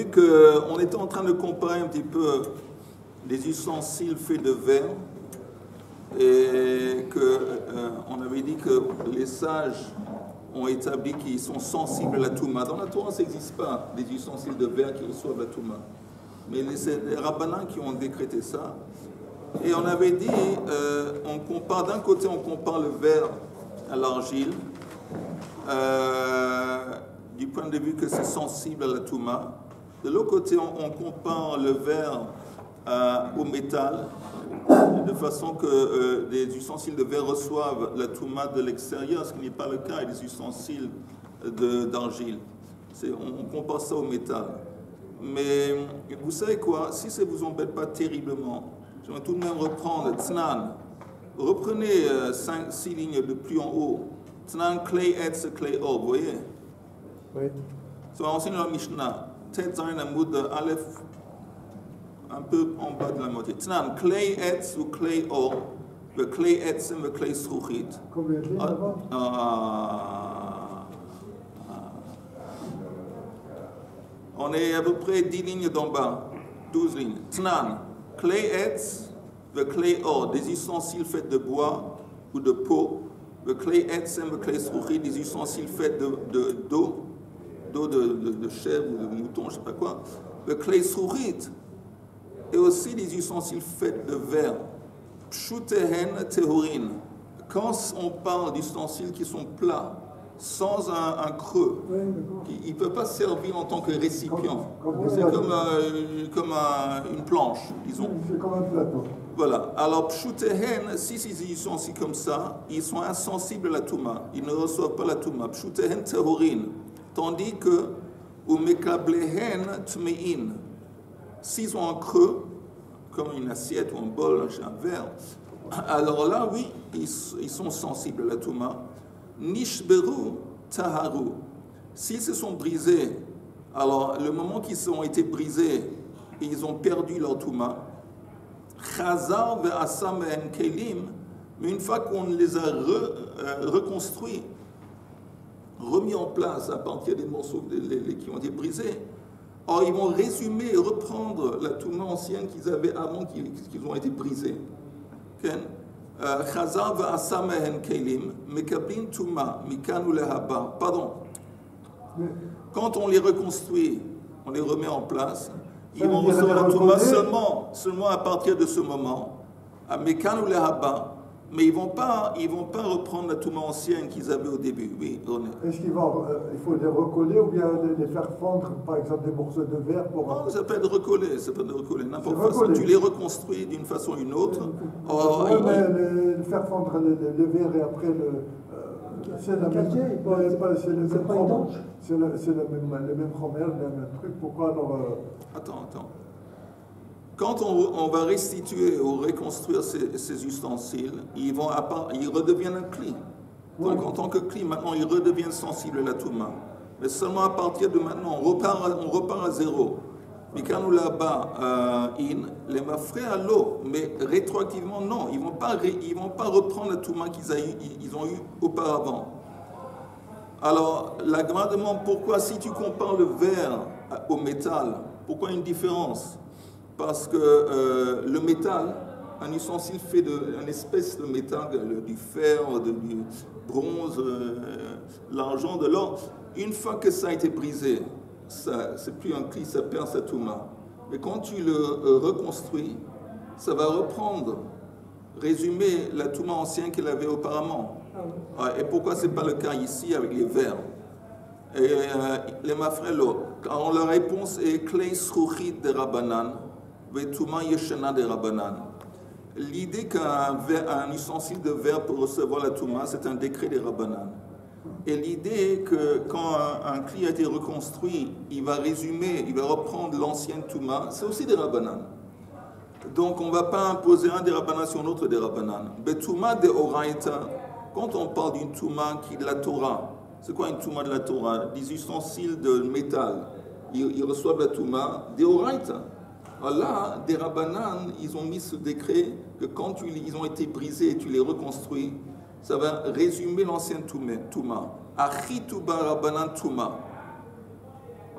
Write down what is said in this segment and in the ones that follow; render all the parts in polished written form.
vu qu'on était en train de comparer un petit peu les ustensiles faits de verre et qu'on avait dit que les sages ont établi qu'ils sont sensibles à la Touma. Dans la Torah, ça n'existe pas, des ustensiles de verre qui reçoivent la Touma. Mais c'est les rabbinans qui ont décrété ça. Et on avait dit, on compare, d'un côté on compare le verre à l'argile, du point de vue que c'est sensible à la Touma. De l'autre côté, on compare le verre au métal, de façon que des ustensiles de verre reçoivent la Touma de l'extérieur, ce qui n'est pas le cas des ustensiles d'argile. On compare ça au métal. Mais vous savez quoi, si ça ne vous embête pas terriblement, je vais tout de même reprendre Tznan. Reprenez 5-6 lignes de plus en haut. Tznan, clay etz, clay or, vous voyez? Oui. So, on enseigne la Mishnah. Tet Zayin Amoud Aleph, un peu en bas de la moitié. Tznan, clay etz ou clay or, le clay etz et le clay sruchit. Combien de lignes avant? On est à peu près 10 lignes d'en bas, 12 lignes. Tznan, clay etz, le clay or, des ustensiles faits de bois ou de peau. Le clay etz et le clay sruchit, des ustensiles faits d'eau de chèvre ou de mouton, je ne sais pas quoi. Le clay sruchit et aussi des ustensiles faits de verre. Pshutehen tehurin. Quand on parle d'ustensiles qui sont plats, sans un creux, il ne peut pas servir en tant que récipient. C'est comme une planche, disons. C'est comme un plateau. Voilà. Alors, pshutehen, si ces ustensiles comme ça, ils sont insensibles à la touma. Ils ne reçoivent pas la touma. Pshutehen tehurin. Tandis que, ou mekablehen tmein. S'ils ont un creux, comme une assiette ou un bol, un verre, alors là, oui, ils sont sensibles à la touma. Nishberu taharu. S'ils se sont brisés, alors le moment qu'ils ont été brisés, ils ont perdu leur touma. Chazar ve'asam ve'en kelim. Mais une fois qu'on les a reconstruits, remis en place à partir des morceaux qui ont été brisés, alors ils vont résumer et reprendre la touma ancienne qu'ils avaient avant qu'ils ont été brisés. Chazar ve'asam ve'en kelim, mekablin touma, mikanu lehaba. Pardon. Quand on les reconstruit, on les remet en place, ils vont recevoir la touma seulement à partir de ce moment. Mikanu lehaba. Mais ils vont pas reprendre la touma ancienne qu'ils avaient au début. Oui, est-ce qu'il faut les recoller ou bien les faire fondre, par exemple, des morceaux de verre pour... Non, ça peut être recollé, n'importe quoi. Tu les reconstruis d'une façon ou d'une autre. Mais faire fondre le verre et après c'est la même... C'est le même chomer, le même truc. Pourquoi alors... Attends. Quand on va restituer ou reconstruire ces ustensiles, ils redeviennent un cli. Donc en tant que cli, maintenant, ils redeviennent sensibles à la touma. Mais seulement à partir de maintenant, on repart à zéro. Mais quand nous là-bas, les mafrés à l'eau, mais rétroactivement, non. Ils vont pas reprendre la touma qu'ils ont eu auparavant. Alors, la Gemara demande pourquoi, si tu compares le verre au métal, pourquoi une différence? Parce que le métal, un ustensile fait d'une espèce de métal, du fer, du bronze, l'argent, de l'or, une fois que ça a été brisé, c'est plus un cli, ça perd sa touma. Mais quand tu le reconstruis, ça va reprendre, résumer la touma ancienne qu'elle avait auparavant. Et pourquoi ce n'est pas le cas ici avec les verres? Et les mafrelo, alors la réponse est Klei Sruchit de Rabbanan. L'idée qu'un ustensile de verre pour recevoir la touma, c'est un décret des Rabbanan. Et l'idée que quand un cli a été reconstruit, il va reprendre l'ancienne touma, c'est aussi des Rabbanan. Donc on ne va pas imposer un des Rabbanan sur l'autre des Rabbanan. Betouma de Oraita, quand on parle d'une touma qui est de la Torah, c'est quoi une touma de la Torah? Des ustensiles de métal. Ils reçoivent la touma de Oraita. Alors là, des Rabbanan, ils ont mis ce décret que quand ils ont été brisés et tu les reconstruis, ça va résumer l'ancienne Touma. Achituba Rabbanan Touma.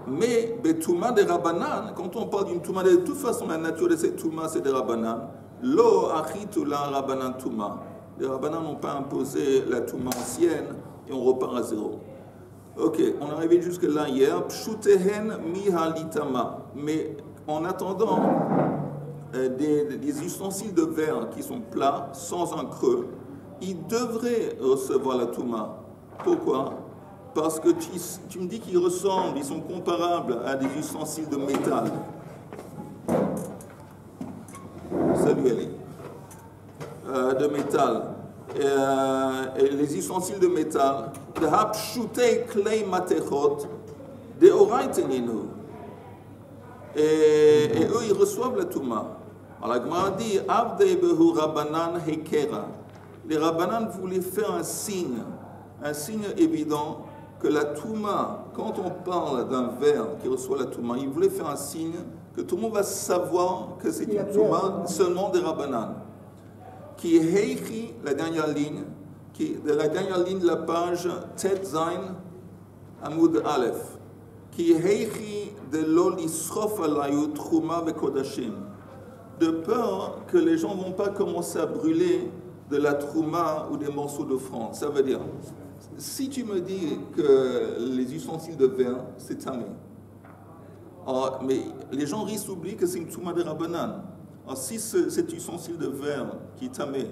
Mais Touma de Rabbanan, quand on parle d'une Touma, de toute façon, la nature de cette Touma, c'est des Rabbanan. Lo achitula Rabbanan Touma. Les Rabbanan n'ont pas imposé la Touma ancienne et on repart à zéro. Ok, on est arrivé jusque là hier. Pshutehen mihalitama. Mais en attendant, des ustensiles de verre qui sont plats, sans un creux, ils devraient recevoir la Touma. Pourquoi? Parce que tu me dis qu'ils ressemblent, ils sont comparables à des ustensiles de métal. Salut Ali. De métal. Et les ustensiles de métal, de hapshutei klei matechot, de oraiteninu. Et eux, ils reçoivent la Touma. Alors la Gemara dit, Avdei behu Rabbanan hekera. Les Rabbanan voulaient faire un signe évident que la Touma, quand on parle d'un verre qui reçoit la Touma, ils voulaient faire un signe que tout le monde va savoir que c'est une Touma seulement des Rabbanan. Qui est Heichi, la dernière ligne, de la dernière ligne de la page Tet Zain Amud Aleph, qui est Heichi de l'ol isrof alayu Trouma vekodashim, de peur que les gens ne vont pas commencer à brûler de la Trouma ou des morceaux d'offrande. Ça veut dire, si tu me dis que les ustensiles de verre, c'est tamé, mais les gens risquent d'oublier que c'est une Trouma de Rabbanan. Alors, si cet ustensile de verre qui est tamé,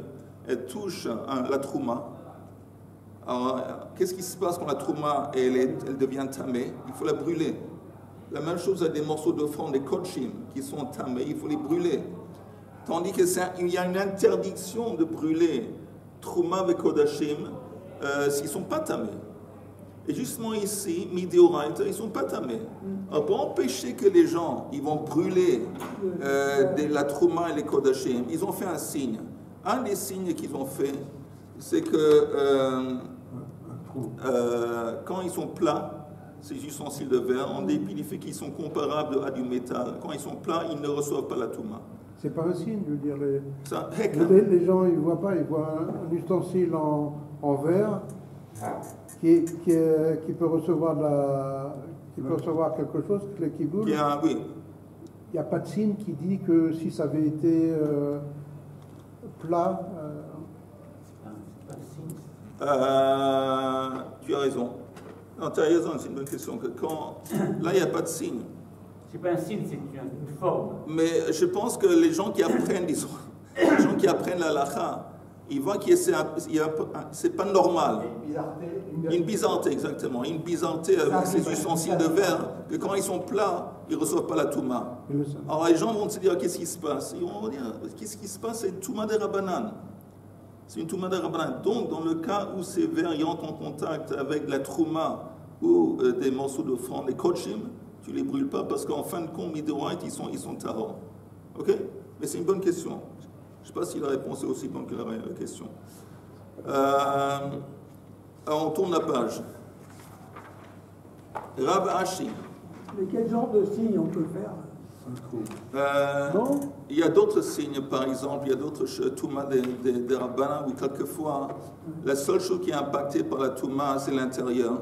elle touche la Trouma, alors qu'est-ce qui se passe quand la Trouma elle devient tamée? Il faut la brûler. La même chose avec des morceaux d'offrande, des kodshim qui sont tamés, il faut les brûler. Tandis qu'il y a une interdiction de brûler Trouma ve kodashim s'ils ne sont pas tamés. Et justement ici, Midioraita, ils ne sont pas tamés. Alors pour empêcher que les gens ils vont brûler la Trouma et les kodashim, ils ont fait un signe. Un des signes qu'ils ont fait, c'est que quand ils sont plats, ces ustensiles de verre, en dépit du fait qu'ils sont comparables à du métal, quand ils sont plats, ils ne reçoivent pas la Touma. C'est pas un signe, je veux dire. Les gens, ils ne voient pas, ils voient un ustensile en verre qui peut recevoir quelque chose, qui bouge. Oui. Il n'y a pas de signe qui dit que si ça avait été plat. Tu as raison. Non, tu as raison, c'est une bonne question. Là, il n'y a pas de signe. C'est pas un signe, c'est une forme. Mais je pense que les gens qui apprennent, la lacha, ils voient que c'est pas normal. Une bizarreté, exactement. Une bizarreté avec ces ustensiles de verre, que quand ils sont plats, ils ne reçoivent pas la Touma. Alors les gens vont se dire, qu'est-ce qui se passe? Ils vont dire, qu'est-ce qui se passe? C'est une Touma de Rabbanan. C'est une Touma de Rabbanan. Donc, dans le cas où ces verres entrent en contact avec la Trouma ou des morceaux d'offrande, les kodshim, tu ne les brûles pas parce qu'en fin de compte, Midorite, ils sont tarants. Ok? Mais c'est une bonne question. Je ne sais pas si la réponse est aussi bonne que la question. Alors, on tourne la page. Rav Ashi. Mais quel genre de signe on peut faire? Il y a d'autres signes, par exemple, il y a d'autres Touma des Rabbanan où quelquefois, la seule chose qui est impactée par la Touma, c'est l'intérieur,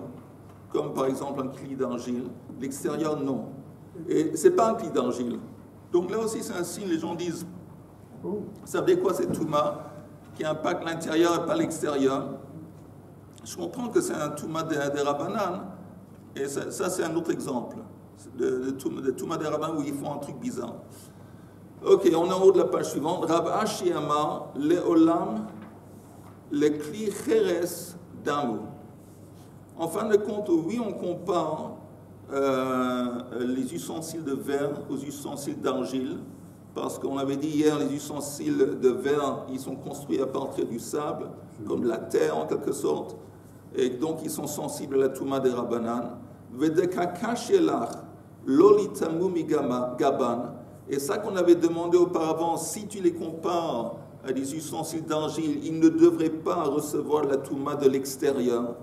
comme par exemple un cli d'argile. L'extérieur, non. Et ce n'est pas un cli d'argile. Donc là aussi, c'est un signe, les gens disent, vous savez quoi, c'est Touma qui impacte l'intérieur et pas l'extérieur. Je comprends que c'est un Touma des Rabbanan, et ça c'est un autre exemple. De Touma des Rabbanan où ils font un truc bizarre. Ok, on est en haut de la page suivante. Rav Ashi Amar, Leolam, le Kli Cheres Damu. En fin de compte, oui, on compare les ustensiles de verre aux ustensiles d'argile, parce qu'on avait dit hier, les ustensiles de verre, ils sont construits à partir du sable, comme de la terre en quelque sorte, et donc ils sont sensibles à la Touma des Rabbanan. Vedekakashelach, Lolitamumi Gaban, et ça qu'on avait demandé auparavant, si tu les compares à des ustensiles d'argile, ils ne devraient pas recevoir la Touma de l'extérieur.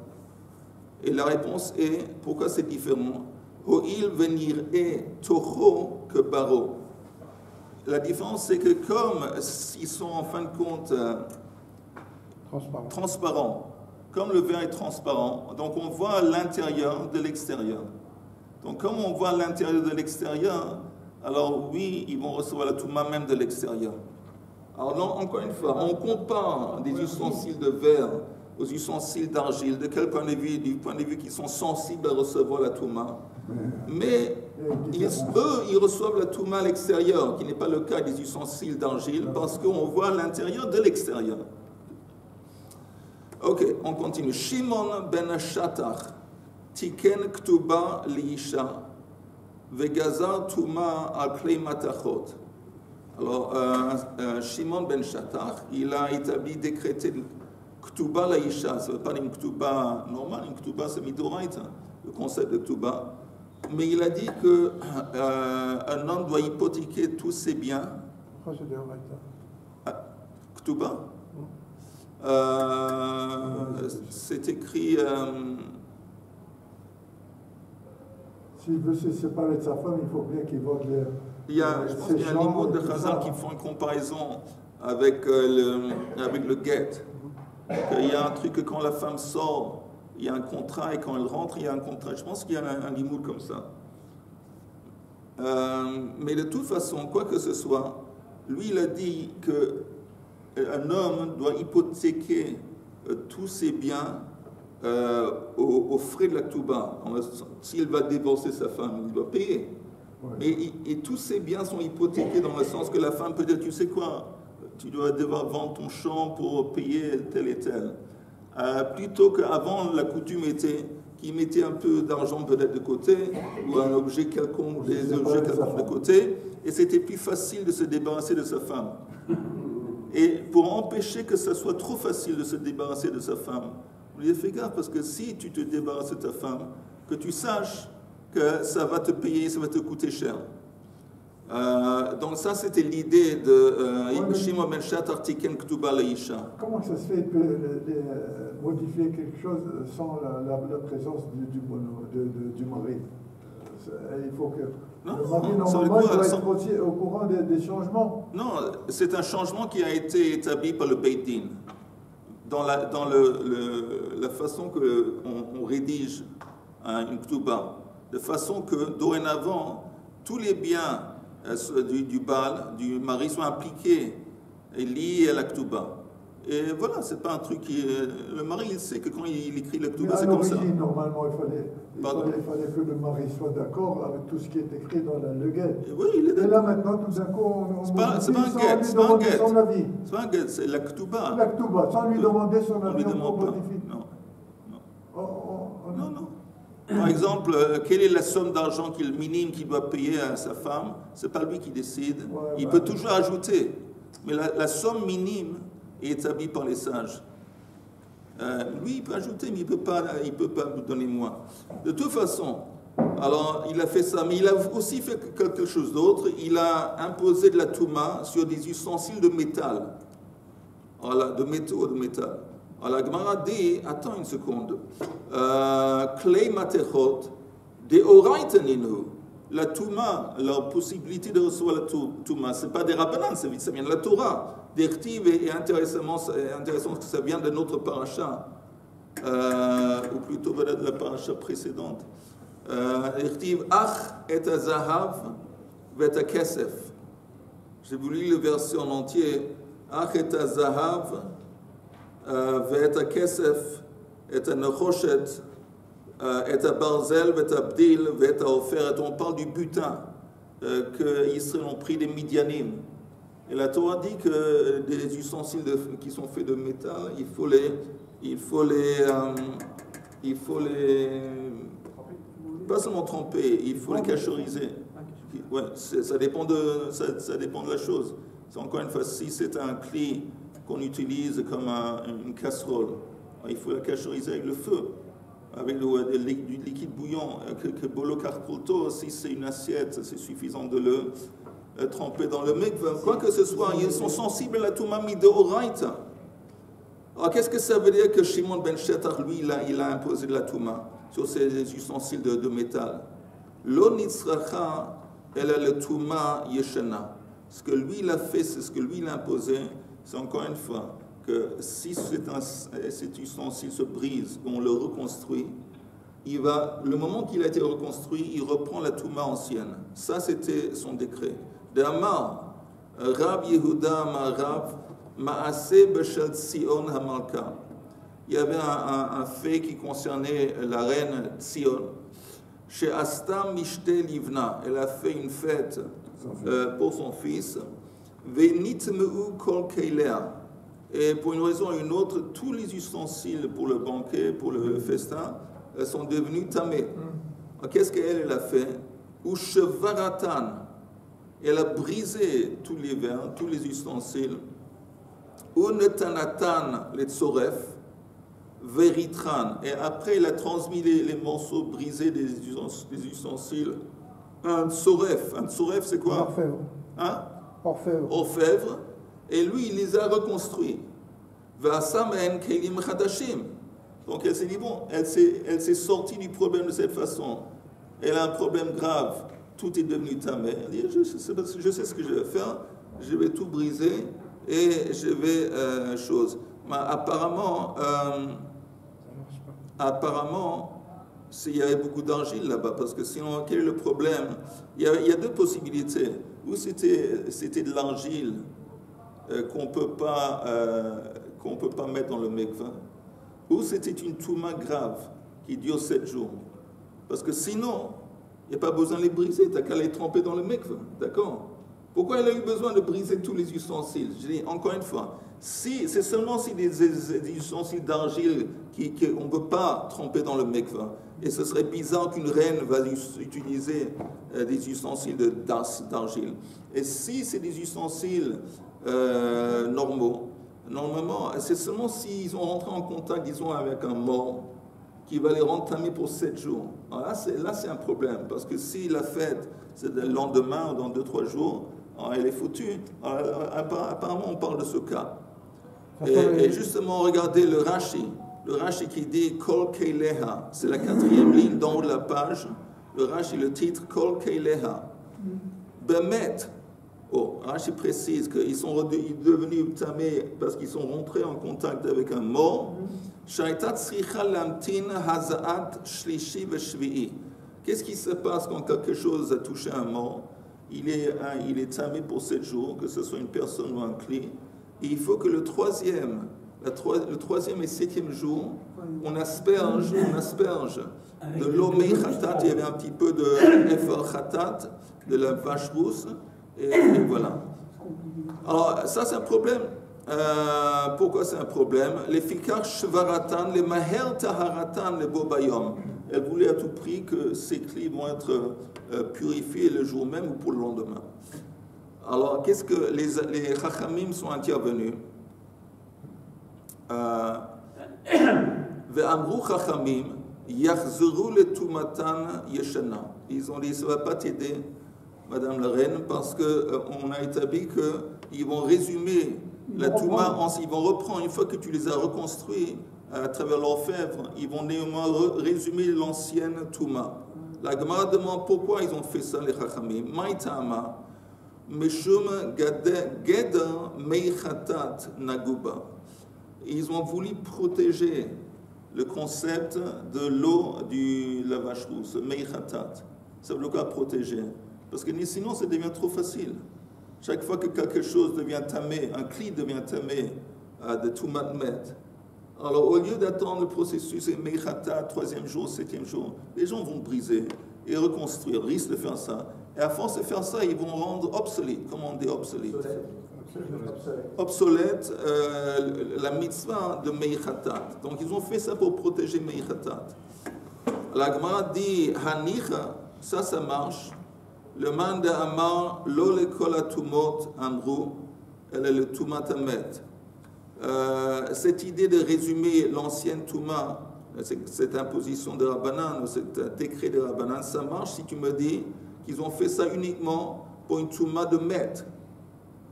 Et la réponse est, pourquoi c'est différent? Ho'il venir et toho que baro. La différence, c'est que comme ils sont en fin de compte transparents, comme le verre est transparent, donc on voit l'intérieur de l'extérieur. Donc, comme on voit l'intérieur de l'extérieur, alors oui, ils vont recevoir la touma même de l'extérieur. Alors, non, encore une fois, on compare des ustensiles de verre aux ustensiles d'argile. De quel point de vue? Du point de vue qu'ils sont sensibles à recevoir la touma. Mais eux, ils reçoivent la touma à l'extérieur, qui n'est pas le cas des ustensiles d'argile, parce qu'on voit l'intérieur de l'extérieur. Ok, on continue. Shimon ben Shatach, tiken ktuba liisha, vegazar touma al klei matachot. Alors, Shimon ben Shatach, il a établi, décrété ktuba laisha. Ça ne veut pas dire une ktuba normale, une ktuba c'est midoraita, le concept de ktuba. Mais il a dit qu'un homme doit hypothéquer tous ses biens. Pourquoi c'est de Horaïta? Ktuba? C'est écrit. S'il veut se séparer de sa femme, il faut bien qu'il vende les. Je pense qu'il y a un niveau de Chazal qui font une comparaison avec le get. Il y a un truc que quand la femme sort, il y a un contrat, et quand elle rentre, il y a un contrat. Je pense qu'il y a un limoud comme ça. Mais de toute façon, quoi que ce soit, lui, il a dit qu'un homme doit hypothéquer tous ses biens aux frais de la Ktuba. S'il va divorcer sa femme, il doit payer. Ouais. Et tous ces biens sont hypothéqués dans le sens que la femme peut dire, tu sais quoi, tu dois devoir vendre ton champ pour payer tel et tel. Plutôt qu'avant, la coutume était qu'il mettait un peu d'argent peut-être de côté, ou un objet quelconque, des objets quelconques de côté, et c'était plus facile de se débarrasser de sa femme. Et pour empêcher que ça soit trop facile de se débarrasser de sa femme, on lui a fait gaffe, parce que si tu te débarrasses de ta femme, que tu saches que ça va te payer, ça va te coûter cher. Donc ça, c'était l'idée de Shimon ben Shatach tiken ktuba laisha. Comment ça se fait de modifier quelque chose sans la présence du mari? Il faut que le mari, normalement, doit être aussi au courant des changements. Non, c'est un changement qui a été établi par le Beit Din. Dans la façon qu'on rédige une ktuba, de façon que dorénavant, tous les biens du Baal, du mari, sont impliqués et liés à la ktuba. Et voilà, c'est pas un truc qui... Le mari, il sait que quand il écrit la ktuba, c'est comme ça. Normalement, il fallait que le mari soit d'accord avec tout ce qui est écrit dans le guet. Oui, il est d'accord. Et là, maintenant, tout d'un coup, c'est pas un guet, c'est pas un guet. C'est pas un guet, c'est la ktuba. La ktuba, sans lui demander son avis, on lui demande pas. Non. Par exemple, quelle est la somme d'argent minime qu'il doit payer à sa femme? C'est pas lui qui décide. Il peut toujours ajouter. Mais la somme minime est établie par les sages. Lui, il peut ajouter, mais il peut pas vous donner moins. De toute façon, alors il a fait ça, mais il a aussi fait quelque chose d'autre. Il a imposé de la touma sur des ustensiles de métal. Voilà, de métal. Alors la Gemara dit, attends une seconde, klei matechot de oraïtaninu, la touma, la possibilité de recevoir la touma, ce n'est pas des rabbanan, ça vient de la Torah. D'Ertiv est intéressant que ça vient de notre paracha, ou plutôt de la paracha précédente. Ertiv ach et azahav vet kesef. J'ai voulu le verset en entier. Ach et azahav ואת הכסף, את הנחושת, את הברזל ואת הבדיל ואת העופרת. On parle du butin que Israël ont pris des Midianim. Et la Torah dit que des ustensiles qui sont faits de métal, il faut les pas seulement tremper, il faut les cachoriser. Ouais, ça dépend de la chose. C'est encore une fois, si c'est un cli qu'on utilise comme une casserole, il faut la cachoriser avec le feu, avec du liquide bouillant, que bolo karpulto, si c'est une assiette, c'est suffisant de le tremper dans le mikveh. Quoi que ce soit, ils sont sensibles à la touma midoraita. Alors qu'est-ce que ça veut dire que Shimon ben Shatach, lui, il a imposé de la touma sur ces ustensiles de métal? Lo nitzracha elle a le touma yeshana. Ce que lui il a fait, c'est ce que lui il a imposé. C'est encore une fois que si cet ustensile se brise, on le reconstruit, le moment qu'il a été reconstruit, il reprend la Touma ancienne. Ça, c'était son décret. D'Amar, Rab Yehuda Marav, Maaseh Beshel Tzion Hamalka. Il y avait un fait qui concernait la reine Tzion. Chez Asta Mishte Livna, elle a fait une fête pour son fils. Venitmeu Kol Keilea. Et pour une raison ou une autre, tous les ustensiles pour le banquet, pour le festin, sont devenus tamés. Qu'est-ce qu'elle a fait? Ou Shevaratan. Elle a brisé tous les verres, tous les ustensiles. Ou Netanatan, les tsoref. Veritran. Et après, il a transmis les morceaux brisés des ustensiles. Un tsoref. Un tsoref, c'est quoi? Orfèvre. Hein? Orfèvre. Orfèvre. Et lui, il les a reconstruits. Vasamen kelim chadashim. Donc elle s'est dit, bon, elle s'est sortie du problème de cette façon. Elle a un problème grave. Tout est devenu tamé. Elle dit, je sais ce que je vais faire. Je vais tout briser et je vais chose. Mais apparemment, il y avait beaucoup d'argile là-bas, parce que sinon, quel est le problème? Il y a deux possibilités. Ou c'était de l'argile qu'on ne peut pas mettre dans le mikvah, ou c'était une touma grave qui dure 7 jours. Parce que sinon, il n'y a pas besoin de les briser, tu n'as qu'à les tremper dans le mikvah, d'accord? Pourquoi elle a eu besoin de briser tous les ustensiles? Je dis encore une fois, c'est seulement si des ustensiles d'argile qu'on ne peut pas tremper dans le mikvah. Et ce serait bizarre qu'une reine va utiliser des ustensiles d'argile. Et si c'est des ustensiles normaux, normalement, c'est seulement s'ils ont rentré en contact, disons, avec un mort, qui va les rendre tamés pour 7 jours. Alors là, c'est un problème, parce que si la fête, c'est le lendemain ou dans 2-3 jours, alors elle est foutue. Alors, apparemment, on parle de ce cas. Et justement, regardez le Rashi qui dit Kol Keileha, c'est la 4e ligne d'en haut de la page. Le Rashi, le titre Kol Keileha. Bemet. Oh, Rashi précise qu'ils sont devenus tamés parce qu'ils sont rentrés en contact avec un mort. Qu'est-ce qui se passe quand quelque chose a touché un mort? Il est tamé pour 7 jours, que ce soit une personne ou un cli. Et il faut que le troisième et 7e jour, on asperge de l'eau khatat. Il y avait un petit peu de effort khatat, de la vache rousse, et voilà. Alors, ça, c'est un problème. Pourquoi c'est un problème? Les fikar shvaratan, les maher taharatan, les bobayom. Elle voulait à tout prix que ces clis vont être purifiés le jour même ou pour le lendemain. Alors, qu'est-ce que les chachamim sont intervenus? Ve'amru chachamim yachzuru le tumatan yeshana. Ils ont dit, ça ne va pas t'aider, Madame la Reine, parce qu'on a établi qu'ils vont résumer la Touma, ils vont reprendre, une fois que tu les as reconstruits à travers l'orfèvre, ils vont néanmoins résumer l'ancienne Touma. La Gemara demande pourquoi ils ont fait ça, les Chachamim. Maïtama, Meshum Geda Meichatat Naguba. Ils ont voulu protéger le concept de l'eau de la vache rousse, Meichatat. Ça veut dire quoi protéger? Parce que sinon, ça devient trop facile. Chaque fois que quelque chose devient tamé, un cli devient tamé de Tumat Met, alors au lieu d'attendre le processus Meichata, 3e jour, 7e jour, les gens vont briser et reconstruire, risquent de faire ça. Et à force de faire ça, ils vont rendre obsolète. Comment on dit obsolète? Obsolète la mitzvah de Meichatat. Donc ils ont fait ça pour protéger Meichatat. La Gemara dit Hanicha, ça marche. Le man de Amar, lo le kol atumot amru, elle est le tumat amet. Cette idée de résumer l'ancienne touma, cette imposition de Rabbanan, cet décret de Rabbanan, ça marche si tu me dis qu'ils ont fait ça uniquement pour une touma de met.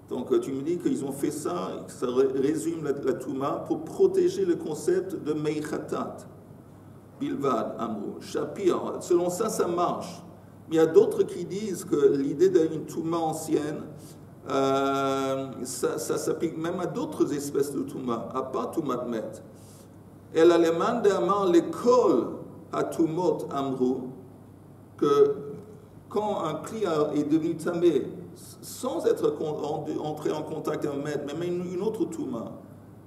Donc tu me dis qu'ils ont fait ça, ça résume la touma pour protéger le concept de meichatat. Bilvad amru. Shapir, selon ça marche. Mais il y a d'autres qui disent que l'idée d'une touma ancienne, ça s'applique même à d'autres espèces de touma, à part toumat met. Et l'allemand d'Amar l'école Hatumot Amru, que quand un cli est devenu tamé, sans être entré en avec un maître, mais même une autre touma,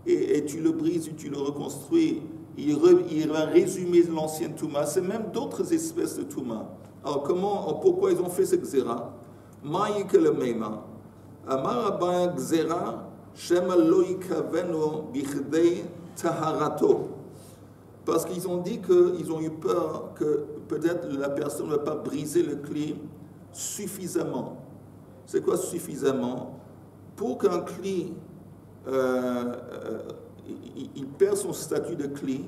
et tu le brises, tu le reconstruis, il va résumer l'ancienne touma. C'est même d'autres espèces de touma. Alors pourquoi ils ont fait ce gzera? Maïk le meima. Amarabaya gzera, shema loïkaveno bichdei taharato. Parce qu'ils ont dit qu'ils ont eu peur que peut-être la personne ne va pas briser le cli suffisamment. C'est quoi suffisamment? Pour qu'un cli, il perd son statut de cli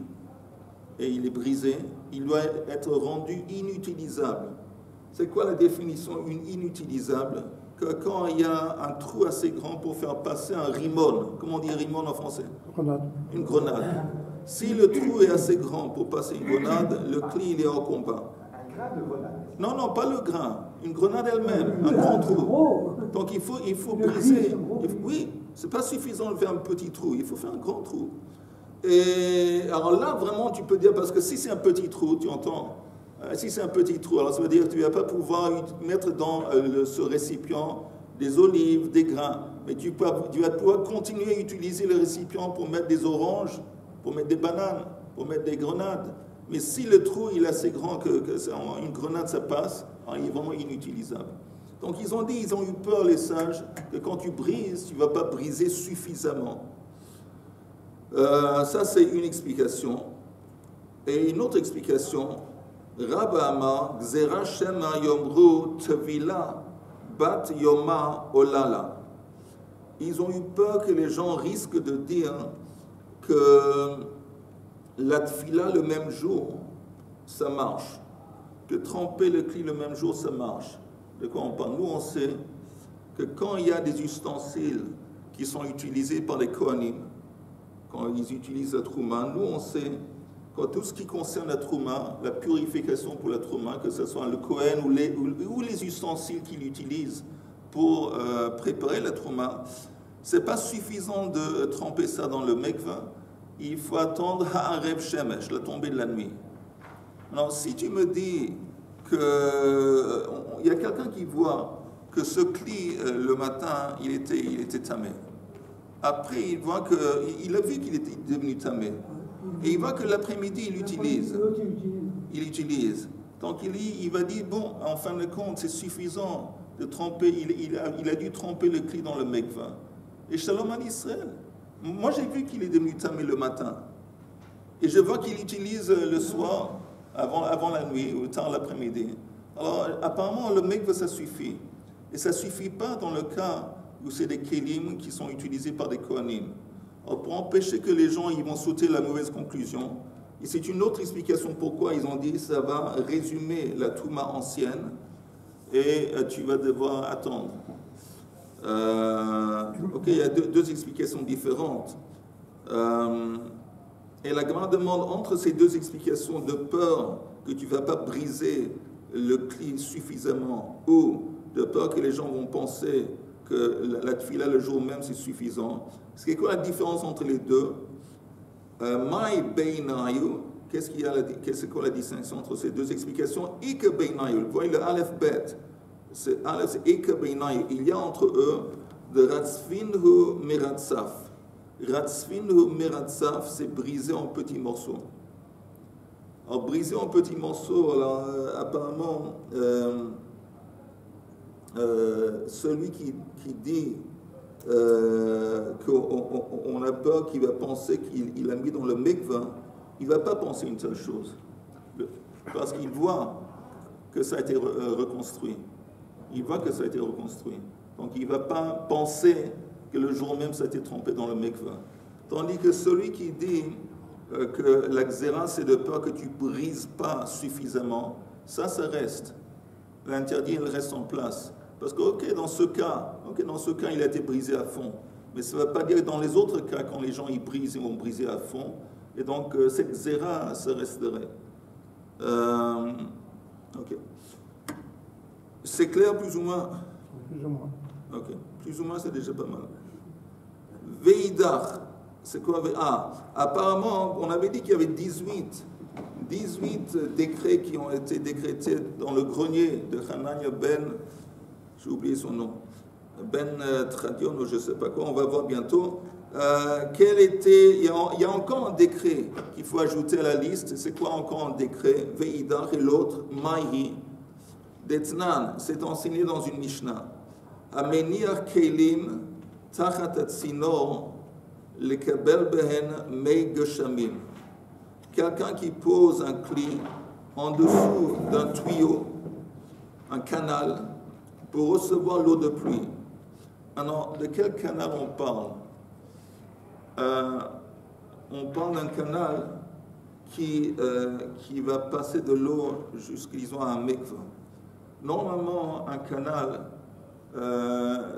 et il est brisé, il doit être rendu inutilisable. C'est quoi la définition inutilisable? Que quand il y a un trou assez grand pour faire passer un rimon, comment on dit rimon en français? Grenade. Une grenade. Si le trou est assez grand pour passer une grenade, le cli il est hors combat. Un grain de grenade? Non, pas le grain. Une grenade elle-même, un grand trou. Donc il faut briser. Oui, c'est pas suffisant de faire un petit trou, il faut faire un grand trou. Et alors là, vraiment, tu peux dire, parce que si c'est un petit trou, tu entends, si c'est un petit trou, alors ça veut dire que tu ne vas pas pouvoir mettre dans ce récipient des olives, des grains, mais tu vas pouvoir continuer à utiliser le récipient pour mettre des oranges, pour mettre des bananes, pour mettre des grenades. Mais si le trou il est assez grand que une grenade ça passe, alors il est vraiment inutilisable. Donc ils ont eu peur les sages, que quand tu brises, tu ne vas pas briser suffisamment. Ça c'est une explication. Et une autre explication, Rabba Amar, Gzera Shema Yomru Tevila Bat Yoma Olala. Ils ont eu peur que les gens risquent de dire que la tfila le même jour, ça marche. Que tremper le cli le même jour, ça marche. De quoi on parle? Nous, on sait que quand il y a des ustensiles qui sont utilisés par les Kohanim, quand ils utilisent la trouma, nous, on sait que tout ce qui concerne la trouma, la purification pour la trouma, que ce soit le Kohen ou les ustensiles qu'il utilise pour préparer la trouma, c'est pas suffisant de tremper ça dans le mikvah. Il faut attendre Ha'arev Shemesh, la tombée de la nuit. Alors, si tu me dis qu'il y a quelqu'un qui voit que ce cli, le matin, il était tamé. Après, il voit il a vu qu'il était devenu tamé. Et il voit que l'après-midi, il utilise. Donc, il va dire, bon, en fin de compte, c'est suffisant de tremper. Il a dû tremper le cli dans le mikvah. Et Shalom à Israël. Moi, j'ai vu qu'il est devenu tamé le matin. Et je vois qu'il utilise le soir, avant la nuit, ou tard l'après-midi. Alors, apparemment, le mikvah, ça suffit. Et ça ne suffit pas dans le cas où c'est des kélim qui sont utilisés par des kohanim. Alors, pour empêcher que les gens ils vont sauter la mauvaise conclusion, et c'est une autre explication pourquoi ils ont dit ça va résumer la touma ancienne et tu vas devoir attendre. Ok, il y a deux explications différentes. Et la Gemara demande entre ces deux explications de peur que tu ne vas pas briser le cli suffisamment ou de peur que les gens vont penser que la tfila le jour même c'est suffisant. C'est quoi la différence entre les deux? Mai beinayu, c'est quoi la distinction entre ces deux explications? Ike beinayu, vous voyez le aleph bet. C'est aleph, c'est ike beinayu. Il y a entre eux de ratzfinhu meratzaf. Ratzfinhu meratzaf, c'est briser en petits morceaux. Alors briser en petits morceaux, alors apparemment celui qui dit qu'on a peur qu'il va penser qu'il a mis dans le mikvah, il ne va pas penser une seule chose. Parce qu'il voit que ça a été reconstruit. Il voit que ça a été reconstruit. Donc il ne va pas penser que le jour même ça a été trempé dans le mikvah. Tandis que celui qui dit que la xéra c'est de peur que tu ne brises pas suffisamment, ça reste. L'interdit, il reste en place. Parce que, dans ce cas, il a été brisé à fond. Mais ça ne veut pas dire que dans les autres cas, quand les gens y brisent, ils vont briser à fond. Et donc, cette zéra, ça resterait. Ok. C'est clair, plus ou moins? Plus ou moins. Ok. Plus ou moins, c'est déjà pas mal. Veidar, c'est quoi? Apparemment, on avait dit qu'il y avait 18 18 décrets qui ont été décrétés dans le grenier de Hanania Ben, j'ai oublié son nom, Ben Tradion ou je ne sais pas quoi, on va voir bientôt. Il y a encore un décret qu'il faut ajouter à la liste. C'est quoi encore un décret? Veidar et l'autre, Maïhi. Detnan, c'est enseigné dans une Mishnah. Amenir Kelim Tachat Atsinor Lekabel Behen Mei Geshamim. Quelqu'un qui pose un cli en dessous d'un tuyau, un canal, pour recevoir l'eau de pluie. Alors, de quel canal on parle? On parle d'un canal qui va passer de l'eau jusqu'à un mikvah. Normalement, un canal,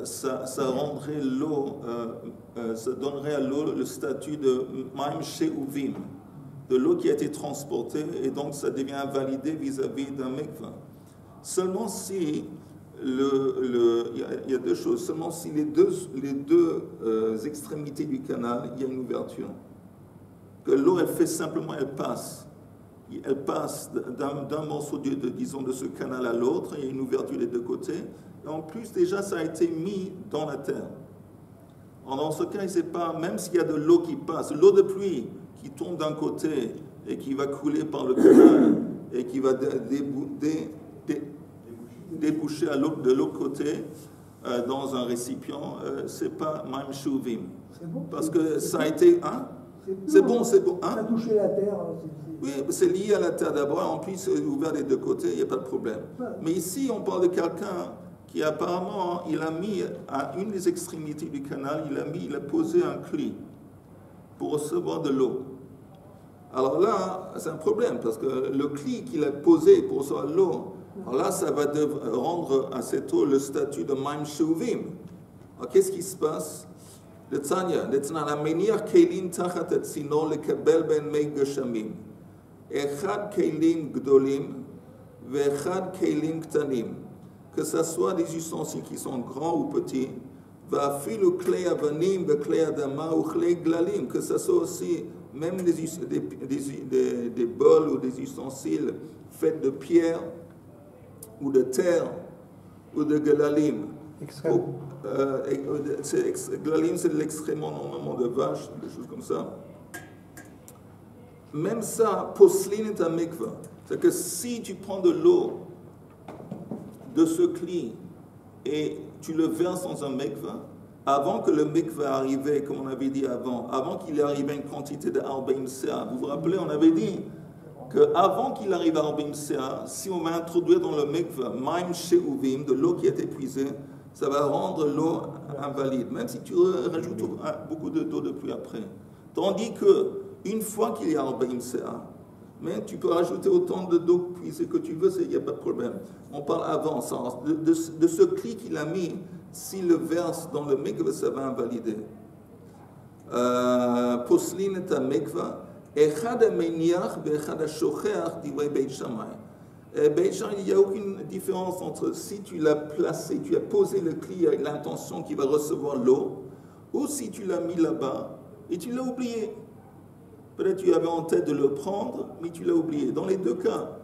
ça rendrait l'eau, ça donnerait à l'eau le statut de Maim She'uvim, de l'eau qui a été transportée, et donc ça devient validé vis-à-vis d'un mikvah. Seulement si il y a deux choses. Seulement si les deux extrémités du canal, il y a une ouverture. Que l'eau, elle fait simplement, elle passe d'un morceau disons, de ce canal à l'autre, il y a une ouverture des deux côtés. Et en plus, déjà, ça a été mis dans la terre. Alors, dans ce cas, c'est pas, même s'il y a de l'eau qui passe, l'eau de pluie qui tombe d'un côté et qui va couler par le canal et qui va déboucher de l'autre côté dans un récipient, c'est pas Maim Shuvim. Bon, parce que ça a été... Hein? C'est bon. Ça a touché la terre. Oui, c'est lié à la terre d'abord, en plus c'est ouvert des deux côtés, il n'y a pas de problème. Ouais. Mais ici, on parle de quelqu'un qui apparemment, il a mis à une des extrémités du canal, il a posé un cli pour recevoir de l'eau. Alors là, c'est un problème, parce que le cli qu'il a posé pour recevoir de l'eau, alors là, ça va rendre à cette eau le statut de Maim Shuvim. Alors qu'est-ce qui se passe? Le Tanya, Amenir Kelim Tachat Atzinor Lekabel Ben Mei Geshamim. Echad Kelim Gdolim, Vechad Kelim Ktanim. Que ce soit des ustensiles qui sont grands ou petits, Vafilu Klei Avanim, Klei Adama ou Klei Glalim. Que ce soit aussi même des bols ou des ustensiles faits de pierre, ou de terre, ou de glalim. Glalim, c'est l'excrément normalement de vache, des choses comme ça. Même ça, poslin est un mikvah. C'est que si tu prends de l'eau de ce cli et tu le verses dans un mikvah, avant que le mikvah arrive, comme on avait dit avant qu'il arrive à une quantité de Arba'im Seah, vous vous rappelez, on avait dit qu'avant qu'il arrive à Arba'im Seah, si on va introduire dans le mikvah Maim She'uvim, de l'eau qui est épuisée, ça va rendre l'eau invalide, même si tu rajoutes beaucoup d'eau de pluie après. Tandis que une fois qu'il y a Arba'im Seah, mais tu peux rajouter autant d'eau puisée que tu veux, il n'y a pas de problème. On parle avant ça, de ce cli qu'il a mis, s'il le verse dans le mikvah, ça va invalider. Poslin est un mikvah. Echad ha-meniach ve'echad ha-shocheach divrei Beit Shammai. Beit Shammai, il n'y a aucune différence entre si tu l'as placé, tu as posé le cli avec l'intention qu'il va recevoir l'eau, ou si tu l'as mis là-bas et tu l'as oublié. Peut-être tu avais en tête de le prendre, mais tu l'as oublié. Dans les deux cas,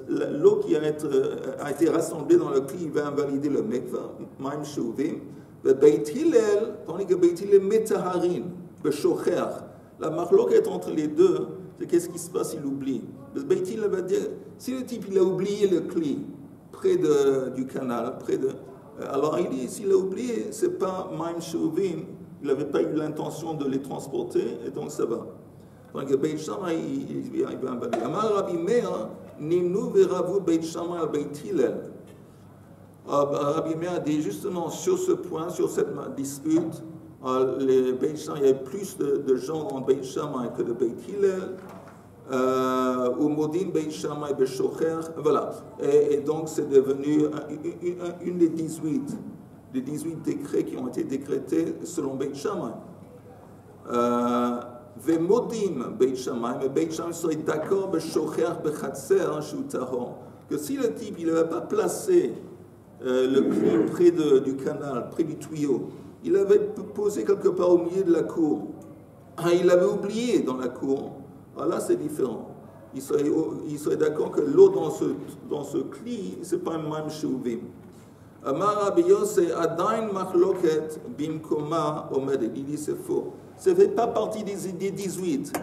l'eau qui a été rassemblée dans le cli va invalider le mikvah, Maim Shuvim. Beit Hillel, tandis que Beit Hillel metaharin, beshocher. La marloque est entre les deux, c'est qu'est-ce qui se passe s'il oublie. Beit Hillel va dire, si le type il a oublié le cli près du canal, alors il dit, s'il a oublié, c'est pas Maim Shuvim, il n'avait pas eu l'intention de les transporter, et donc ça va. Donc Beit Shammai, il va invalider. Amar Rabbi Meir, Nimnu veravu Beit Shammai al Beit Hillel. Rabbi Meir dit justement sur ce point, sur cette dispute, les Beit Shammai, il y avait plus de gens en Beit Shammai que de Beit Hillel, ou Modin Beit Shammai Beshocher, voilà. Et donc c'est devenu une des 18 décrets qui ont été décrétés selon Beit Shammai. Vemodim Beit Shammai, mais Beit Shammai serait d'accord Beshocher Bechatser Shutahon, que si le type il n'avait pas placé le cli près du canal, près du tuyau, il avait posé quelque part au milieu de la cour, il l'avait oublié dans la cour, alors là c'est différent. il serait d'accord que l'eau dans ce cli, ce n'est pas un même shuvim. Amar Rabbi Yossi Adain Machloket Bimkoma Omedet. Il dit c'est faux. Ça ne fait pas partie des 18.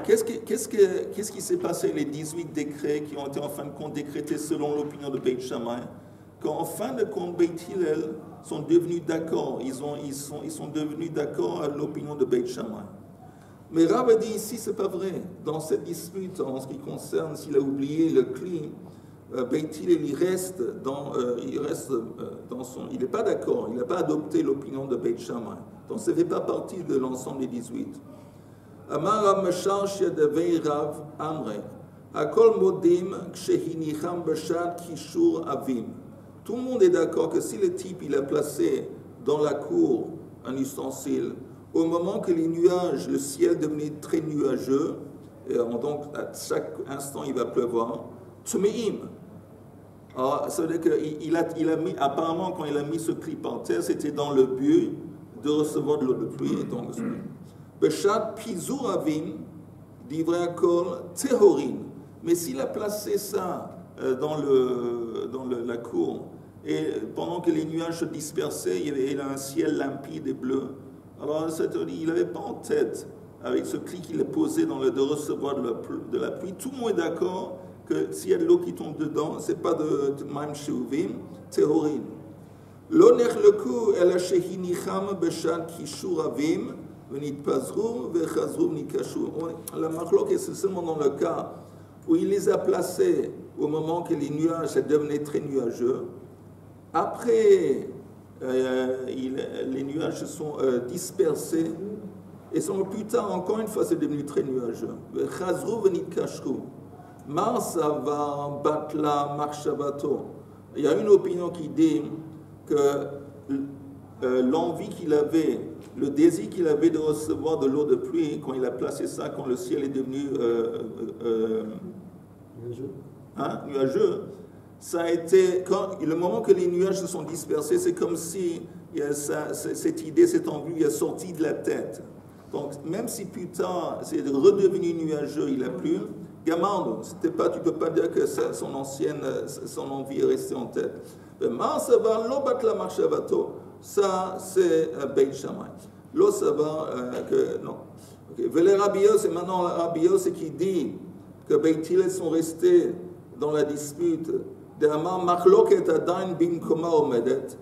Qu'est-ce qui s'est passé les 18 décrets qui ont été en fin de compte décrétés selon l'opinion de Beit Shammai? Quand en fin de compte Beit Hillel sont devenus d'accord, ils sont devenus d'accord à l'opinion de Beit Shammai. Mais Rav dit ici c'est pas vrai. Dans cette dispute en ce qui concerne s'il a oublié le cli, Beit Hillel il n'est pas d'accord, il n'a pas adopté l'opinion de Beit Shammai. Donc ça ne fait pas partie de l'ensemble des 18. Amar Rav Meshach Yadavei Rav Amre Hakol Modim Kshehinicham B'Shat Kishur Avim. Tout le monde est d'accord que si le type il a placé dans la cour un ustensile, au moment que les nuages, le ciel devenait très nuageux, et donc à chaque instant il va pleuvoir, Tmeim. Alors ça veut dire qu'il a mis, apparemment quand il a mis ce cli par terre, c'était dans le but de recevoir de l'eau de pluie. Donc, Beshat Pizur Avim, d'Ivrea Kol Tehorin. Mais s'il a placé ça dans la cour, et pendant que les nuages se dispersaient, il a un ciel limpide et bleu. Alors, il n'avait pas en tête, avec ce cli qu'il a posé de recevoir de la pluie. Tout le monde est d'accord que s'il y a de l'eau qui tombe dedans, ce n'est pas de Maim Shuvim, Tehorin. Lo nechleku ela shehinicham beshat kishur avim v'nitpazru v'chazru v'nikashu. La machlok est seulement dans le cas où il les a placés au moment que les nuages devenaient très nuageux. Après, les nuages se sont dispersés et seulement plus tard, encore une fois, c'est devenu très nuageux. V'chazru v'nikashu. Marsavar batla marshavato. Il y a une opinion qui dit que l'envie qu'il avait, le désir qu'il avait de recevoir de l'eau de pluie, quand il a placé ça, quand le ciel est devenu nuageux, ça a été, le moment que les nuages se sont dispersés, c'est comme si cette idée, cette envie est sortie de la tête. Donc, même si plus tard, c'est redevenu nuageux, il a plu, Gamando, tu ne peux pas dire que son envie est restée en tête. Ça, c'est Beit Shammai. L'eau, ça va que non. Vele Rabios, c'est maintenant Rabios qui dit que Beit Hillel sont restés dans la dispute de Amar Machloket Adain Bimkoma Omedet.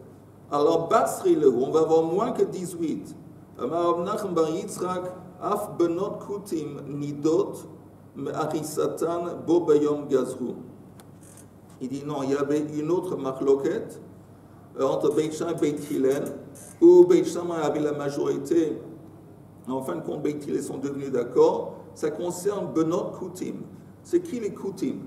Alors, Batsri le on va avoir moins que 18. Amar Avnachem Bar Yitzchak Af Benot Kutim Nidot Me'arisatan Bo Bayom Gazru. Il dit non, il y avait une autre machloket entre Beit Shammai et Beit Hillel, où Beit Shammai avait la majorité. En fin de compte, Beit Hillel sont devenus d'accord. Ça concerne Benot Kutim. C'est qui les Kutim?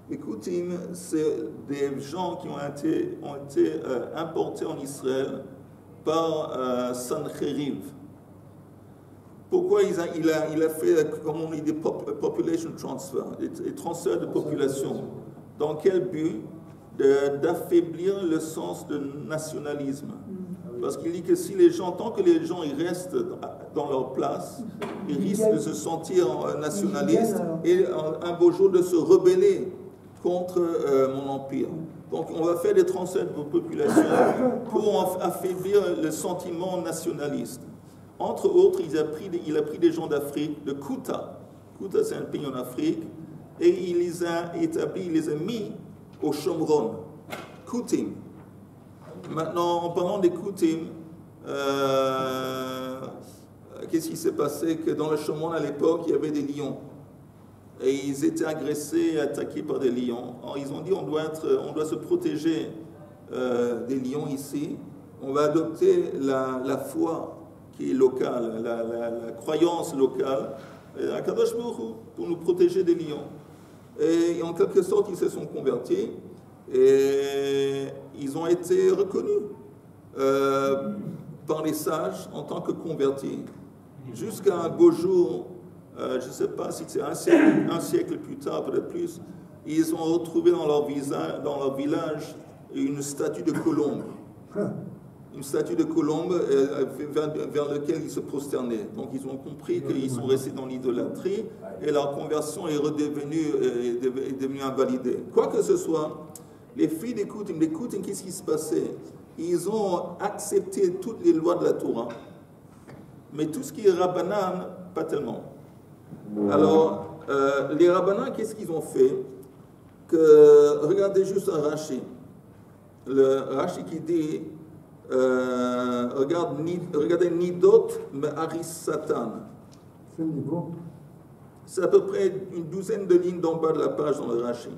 Les Kutim, c'est des gens qui ont été importés en Israël par Sancheriv. Pourquoi il a fait, comme on dit, des population transfer, des transferts de population? Dans quel but? D'affaiblir le sens de nationalisme. Parce qu'il dit que si les gens, tant que les gens ils restent dans leur place, ils risquent de se sentir nationalistes et un beau jour de se rebeller contre mon empire. Donc on va faire des transferts de population pour affaiblir le sentiment nationaliste. Entre autres, il a pris des gens d'Afrique, de Kouta. Kouta, c'est un pays en Afrique. Et il les a établis, il les a mis au Shomron. Koutim. Maintenant, en parlant des Koutim, qu'est-ce qui s'est passé? Que dans le Shomron, à l'époque, il y avait des lions. Et ils étaient agressés et attaqués par des lions. Alors, ils ont dit on doit se protéger des lions ici. On va adopter la foi qui est locale, la croyance locale, à Kadosh Baruch Hu, pour nous protéger des lions. Et en quelque sorte, ils se sont convertis et ils ont été reconnus par les sages en tant que convertis. Jusqu'à un beau jour, je ne sais pas si c'est un siècle plus tard, peut-être plus, ils ont retrouvé dans leur village une statue de colombe. une statue de colombe vers laquelle ils se prosternaient. Donc ils ont compris qu'ils sont restés dans l'idolâtrie et leur conversion est devenue invalidée. Quoi que ce soit, les filles d'Écoutim, qu'est-ce qui se passait? Ils ont accepté toutes les lois de la Torah, mais tout ce qui est Rabbanan, pas tellement. Alors, les Rabbanan, qu'est-ce qu'ils ont fait? Regardez juste un Rashi. Le Rashi qui dit, regardez Nidot Me'aris Satan. C'est le niveau. C'est à peu près une douzaine de lignes d'en bas de la page dans le Rashi.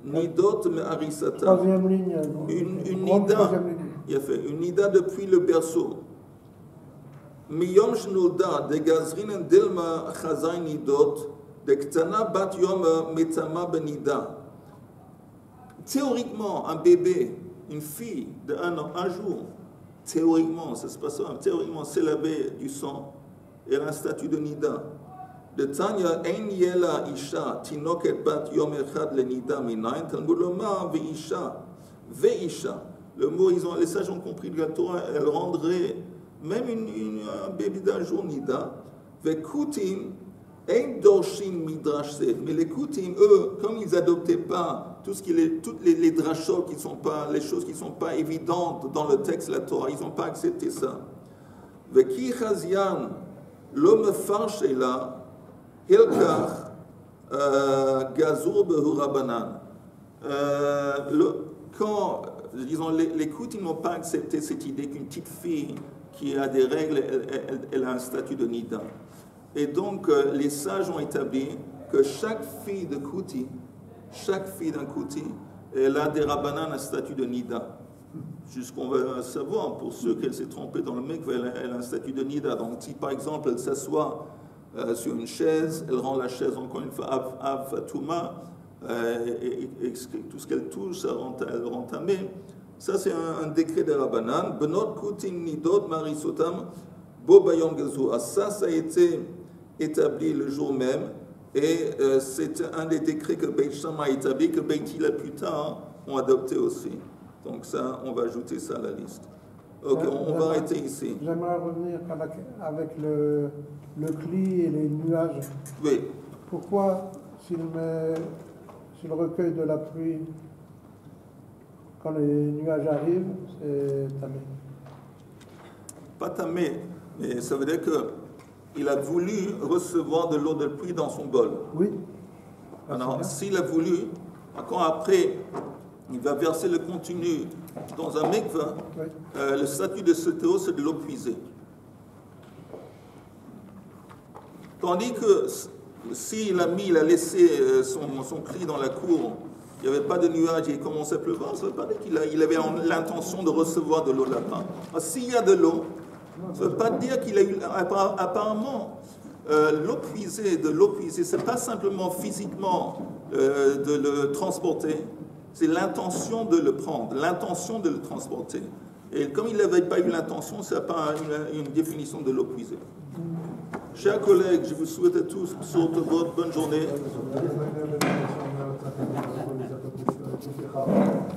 Nidot Me'aris Satan. Troisième ligne. Une nida, il a fait une nida depuis le berceau. Miyom Shnoda de Gazrin Delma Chazai Nidot de Ktana Bat Yom Metama Benida. Théoriquement, un bébé, une fille de 1 an, un jour, théoriquement, ça se passe, théoriquement, s'est lavé du sang, elle a un statut de nida. De Tanya, Ein Yela Isha, Tinoket Bat Yom Echad le Nida Minayin, Talmud Lomar Veisha, Veisha. Le mot, les sages ont compris de la Torah, elle rendrait même un bébé d'un jour nida. Vekutim, Ein Dorshin Midrash. Mais les Kutim, eux, comme ils n'adoptaient pas toutes les drachot qui sont pas, les choses qui ne sont pas évidentes dans le texte de la Torah, ils n'ont pas accepté ça. Veki Chazian, l'homme farshela, Hilkach, Gazur Behu Rabbanan. Quand, disons, les Kutim n'ont pas accepté cette idée qu'une petite fille qui a des règles, elle a un statut de nida. Et donc, les sages ont établi que chaque fille d'un Kuti, elle a des rabbanan à statut de nida. Jusqu'on va savoir, pour ceux qu'elle s'est trompée dans le mikveh, elle a un statut de nida. Donc, si par exemple, elle s'assoit sur une chaise, elle rend la chaise encore une fois av fatuma, et tout ce qu'elle touche, elle rend tamé. Ça, c'est un décret des rabbanan. Benot kutim nidot marisotam bo bayom gazu. Ça a été établi le jour même. Et c'est un des décrets que Beit Shammai a établi, que Beit Hillel plus tard ont adopté aussi. Donc ça, on va ajouter ça à la liste. Ok, on va arrêter ici. J'aimerais revenir avec le cli et les nuages. Oui. Pourquoi, s'il recueille de la pluie, quand les nuages arrivent, c'est tamé? Pas tamé, mais ça veut dire que il a voulu recevoir de l'eau de pluie dans son bol. Oui. Alors, s'il a voulu, quand après, il va verser le contenu dans un mikveh, oui. Le statut de cette eau, c'est de l'eau puisée. Tandis que s'il a laissé son cri dans la cour, il n'y avait pas de nuages et il commençait à pleuvoir, ça ne veut pas dire qu'il avait l'intention de recevoir de l'eau là-bas. S'il y a de l'eau, ça ne veut pas dire qu'il a eu... Apparemment, l'eau puisée, ce n'est pas simplement physiquement de le transporter, c'est l'intention de le prendre, l'intention de le transporter. Et comme il n'avait pas eu l'intention, ce n'est pas une définition de l'eau puisée. Chers collègues, je vous souhaite à tous une bonne journée.